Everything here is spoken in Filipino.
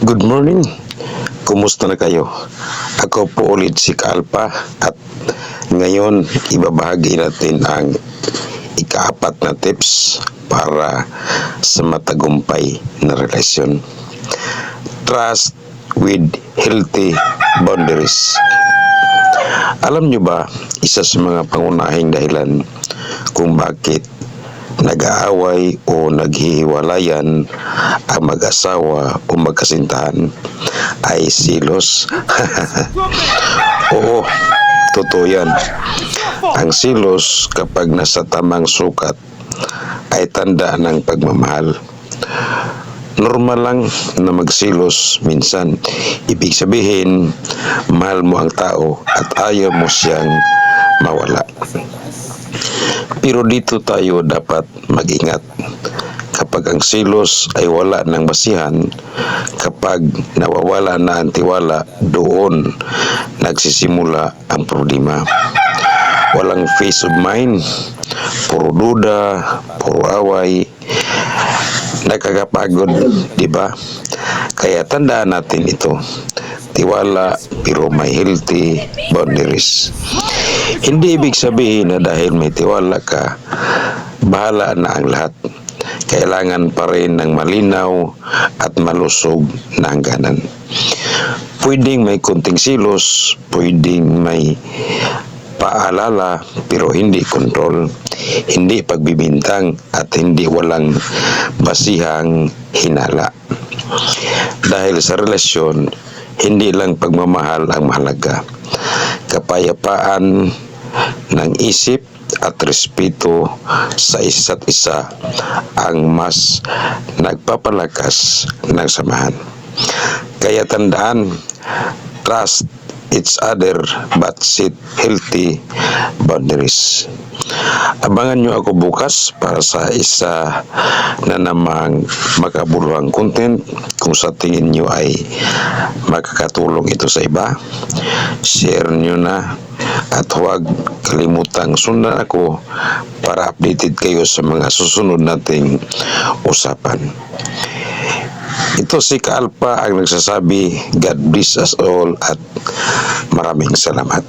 Good morning. Kumusta na kayo? Ako po ulit si Kalpa at ngayon ibabahagi natin ang ikaapat na tips para sa matagumpay na relasyon. Trust with healthy boundaries. Alam nyo ba, isa sa mga pangunahing dahilan kung bakit nag-aaway o naghihiwalayan ang mag-asawa o magkasintahan ay silos. Oo, totoo yan. Ang silos kapag nasa tamang sukat ay tanda ng pagmamahal. Normal lang na magsilos minsan. Ibig sabihin, mahal mo ang tao at ayaw mo siyang mawala. Pero dito tayo dapat mag-ingat. Kapag ang silos ay wala ng basihan, kapag nawawala na ang tiwala, doon nagsisimula ang problema. Walang peace of mind, puro duda, puro away, nakakapagod, di ba? Kaya tandaan natin ito. Tiwala pero may healthy boundaries. Hindi ibig sabihin na dahil may tiwala ka, bahala na ang lahat. Kailangan pa rin ng malinaw at malusog na hangganan. Pwedeng may konting silos, pwedeng may paalala, pero hindi kontrol, hindi pagbibintang at hindi walang basihang hinala. Dahil sa relasyon, hindi lang pagmamahal ang mahalaga. Kapayapaan ng isip at respeto sa isa't isa ang mas nagpapalakas ng samahan. Kaya tandaan, trust each other but set healthy boundaries. Abangan nyo ako bukas para sa isa na namang makabuluhang content. Kung sa tingin nyo ay makakatulong ito sa iba, share nyo na at huwag kalimutang sundan ako para updated kayo sa mga susunod nating usapan. Ito si Kalpa ang nagsasabi, God bless us all at maraming salamat.